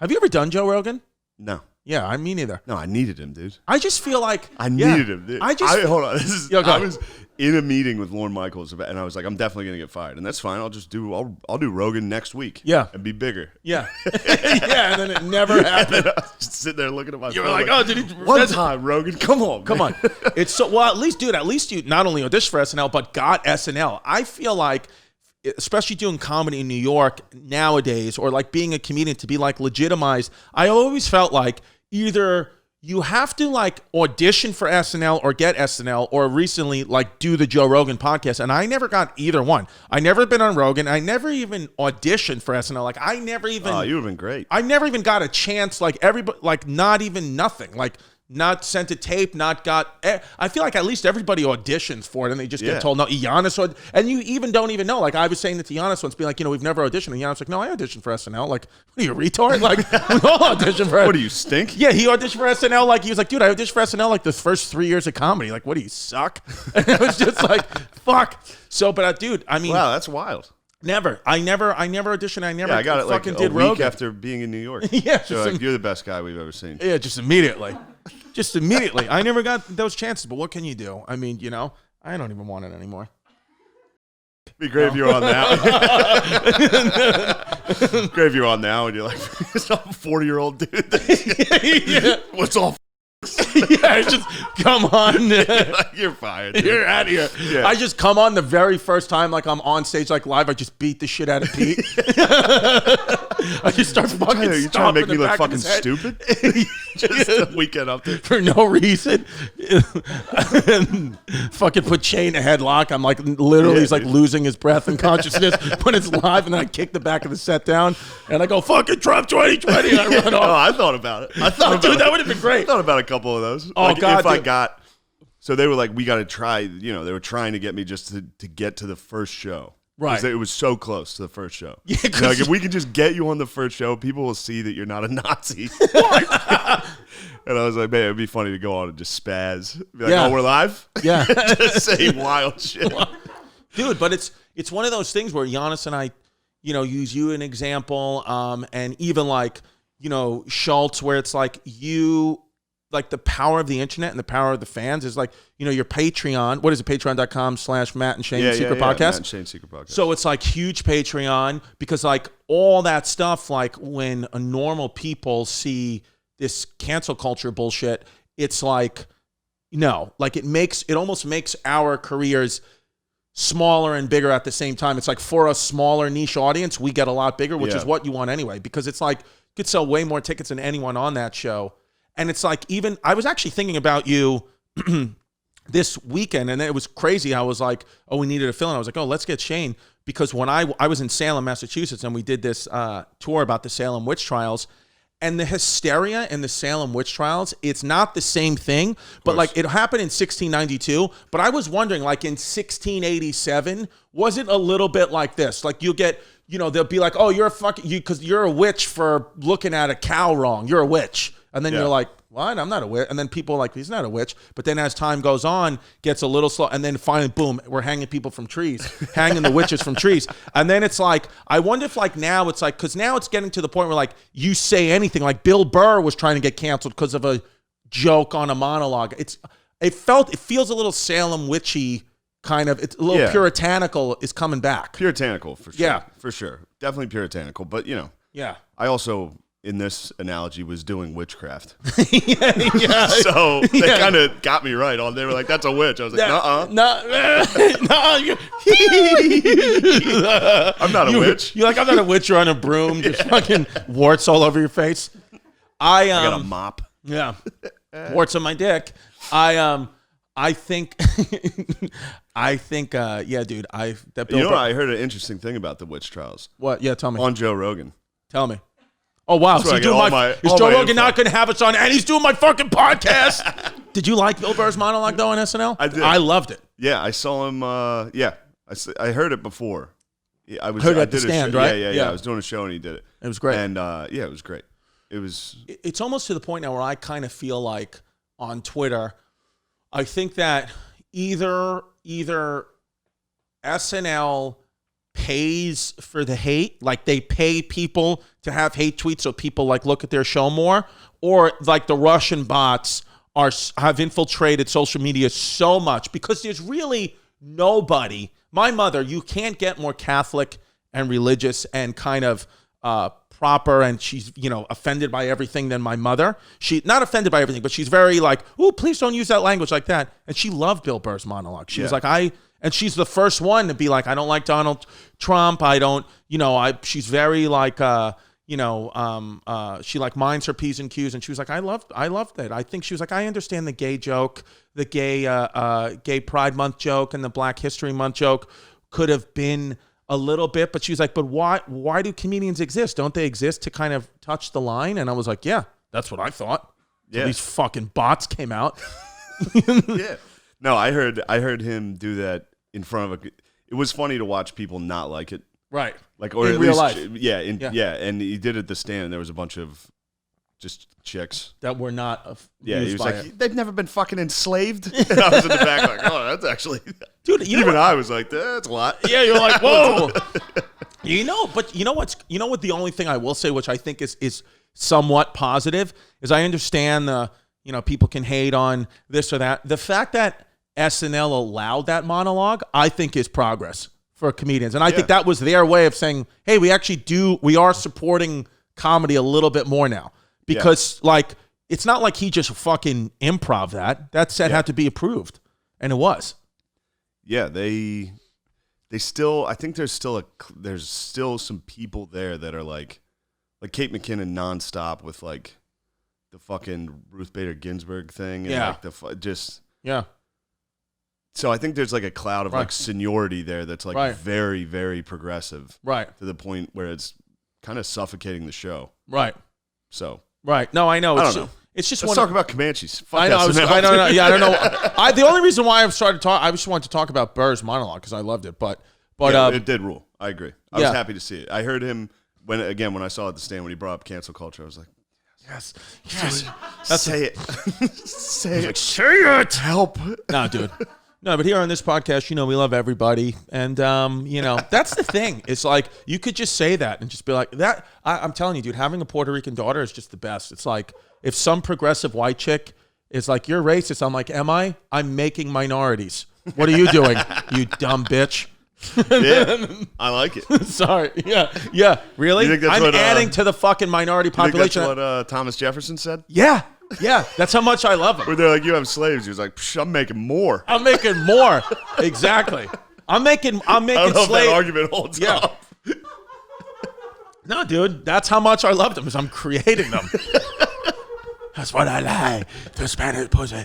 Have you ever done Joe Rogan? No. Yeah, me neither. No, I needed him, dude. I just feel like I needed him, dude. Hold on. I was in a meeting with Lorne Michaels, and I was like, I'm definitely gonna get fired, and that's fine. I'll do Rogan next week. Yeah, and be bigger. Yeah, yeah, and then it never happened. I was just sitting there looking at my phone. You were like, oh, did he? One time, Rogan, come on. It's so well. At least, dude. At least you not only auditioned for SNL, but got SNL. I feel like, especially doing comedy in New York nowadays, or like being a comedian, to be like legitimized. I always felt like either you have to like audition for SNL or get SNL, or recently like do the Joe Rogan podcast. And I never got either one. I never been on Rogan. I never even auditioned for SNL. Like I never even. Oh, you would have been great. I never even got a chance. Like everybody, like not even nothing. Like not sent a tape. Not got. I feel like at least everybody auditions for it, and they just get told no. Yannis, and you even don't even know. Like I was saying that to Yannis once, be like, we've never auditioned. And Yannis like, no, I auditioned for SNL. Like, what are you, a retard? Like we all auditioned for. What do you stink? Yeah, he auditioned for SNL. Like he was like, dude, I auditioned for SNL like the first 3 years of comedy. Like, what do you suck? And it was just like, fuck. So, but dude, I mean, wow, that's wild. Never. I never auditioned. I never. Yeah, I got it like fucking a did week Rogan after being in New York. Yeah, so like, you're the best guy we've ever seen. Yeah, just immediately. Just immediately. I never got those chances, but what can you do? I mean, I don't even want it anymore. Be great if you were on now. Great if you were on now and you're like, some 40-year-old dude. Yeah. What's all? Yeah, just come on. You're fired. Dude. You're out of here. Yeah. I just come on the very first time, like I'm on stage, like live. I just beat the shit out of Pete. I just start fucking. You trying to make me look fucking stupid? Just a weekend up there for no reason. Fucking put Shane in a headlock. I'm like literally, he's like losing his breath and consciousness when it's live, and then I kick the back of the set down, and I go fucking Trump 2020. And I run off. Oh, I thought about it. Dude, that would have been great. I thought about a couple of those. Oh like, God, if I got. So they were like, we got to try. They were trying to get me just to get to the first show. Right. It was so close to the first show. Yeah, like, if we can just get you on the first show, people will see that you're not a Nazi. And I was like, man, it'd be funny to go on and just spaz. Be like, oh, we're live? Yeah. Just say wild shit. Dude, but it's one of those things where Yannis and I, use you an example, and even like, Schultz, where it's like like the power of the internet and the power of the fans is like, your Patreon. What is it? Patreon.com/Matt and Shane Secret Podcast. Matt and Shane Secret Podcast. So it's like huge Patreon, because like all that stuff, like when a normal people see this cancel culture bullshit, it's like, like it almost makes our careers smaller and bigger at the same time. It's like for a smaller niche audience, we get a lot bigger, which is what you want anyway, because it's like you could sell way more tickets than anyone on that show. And it's like, even I was actually thinking about you this weekend, and it was crazy. I was like, oh, we needed a fill-in. I was like, oh, let's get Shane, because when I was in Salem, Massachusetts, and we did this tour about the Salem witch trials, and the hysteria in the Salem witch trials, it's not the same thing, but like it happened in 1692. But I was wondering, like in 1687, was it a little bit like this? Like you'll get, they'll be like, oh, you're a because you're a witch for looking at a cow wrong. You're a witch. And then you're like, what? I'm not a witch. And then people are like, he's not a witch. But then as time goes on, gets a little slow. And then finally, boom, we're hanging people from trees, hanging the witches from trees. And then it's like, I wonder if like now it's like, because now it's getting to the point where like you say anything. Like Bill Burr was trying to get canceled because of a joke on a monologue. It feels a little Salem witchy kind of. It's a little puritanical is coming back. Puritanical for sure. Yeah. For sure. Definitely puritanical. But, Yeah. I also, in this analogy, was doing witchcraft. Yeah. So they kind of got me right on. They were like, "That's a witch." I was like, "Nuh-uh." No. I'm not a witch. You're like, I'm not a witch. You're on a broom, just fucking warts all over your face. I got a mop. Yeah, warts on my dick. I think, yeah, dude. I heard an interesting thing about the witch trials. What? Yeah, tell me. On Joe Rogan. Tell me. Oh, wow. So is Joe Rogan not going to have us on? And he's doing my fucking podcast. Did you like Bill Burr's monologue, though, on SNL? I did. I loved it. Yeah, I saw him. I heard it before. Yeah, I heard it at the stand, right? Yeah. I was doing a show, and he did it. It was great. And, it was great. It's almost to the point now where I kind of feel like on Twitter, I think that either SNL pays for the hate, like they pay people to have hate tweets so people like look at their show more, or like the Russian bots have infiltrated social media so much because there's really nobody. My mother, you can't get more Catholic and religious and kind of proper, and she's, you know, offended by everything than my mother. She not offended by everything, but she's very like, oh, please don't use that language like that. And she loved Bill Burr's monologue. She was like, and she's the first one to be like, I don't like Donald Trump. I don't, you know, she's very like, she like minds her P's and Q's. And she was like, I loved it. I think she was like, I understand the gay joke, the gay Pride Month joke and the Black History Month joke could have been a little bit, but she's like, but why do comedians exist? Don't they exist to kind of touch the line? And I was like, yeah, that's what I thought. Yeah. So these fucking bots came out. Yeah. No, I heard him do that in front of it was funny to watch people not like it. Right. Like, or in at real least, life. Yeah, and he did it at the stand, and there was a bunch of just chicks that were not he was like, they've never been fucking enslaved. And I was in the back like, oh, that's actually, dude, even I was like, that's a lot. Yeah, you're like, whoa. But you know what the only thing I will say, which I think is somewhat positive, is I understand people can hate on this or that. The fact that SNL allowed that monologue, I think, is progress for comedians. And I think that was their way of saying, hey, we are supporting comedy a little bit more now. Because like, it's not like he just fucking improv that. That set had to be approved. And it was. Yeah, they still, I think there's still some people there that are like Kate McKinnon nonstop with like the fucking Ruth Bader Ginsburg thing. And like So I think there's like a cloud of like seniority there that's like very, very progressive. Right. To the point where it's kind of suffocating the show. Right. So. Right. No, I know. I don't know. It's just Let's talk about Comanches. Fuck I know. I don't know. Yeah, I don't know. The only reason why I've started talking, I just wanted to talk about Burr's monologue because I loved it. But it did rule. I agree. I was happy to see it. I heard him when I saw it at the stand when he brought up cancel culture. I was like, yes. Say it. Say it. Like, say it. Help. No, dude. No, but here on this podcast, we love everybody. And, that's the thing. It's like, you could just say that and just be like, that. I'm telling you, dude, having a Puerto Rican daughter is just the best. It's like, if some progressive white chick is like, you're racist, I'm like, am I? I'm making minorities. What are you doing, you dumb bitch? Yeah, I like it. Sorry. Yeah. Really? You think that's I'm adding to the fucking minority population. You think that's what Thomas Jefferson said? Yeah. That's how much I love him. Where they're like, you have slaves. He was like, I'm making more. I'm making more. Exactly. I'm making I don't know if that argument holds up. No, dude, that's how much I love them, is I'm creating them. That's what I like. The Spanish pussy.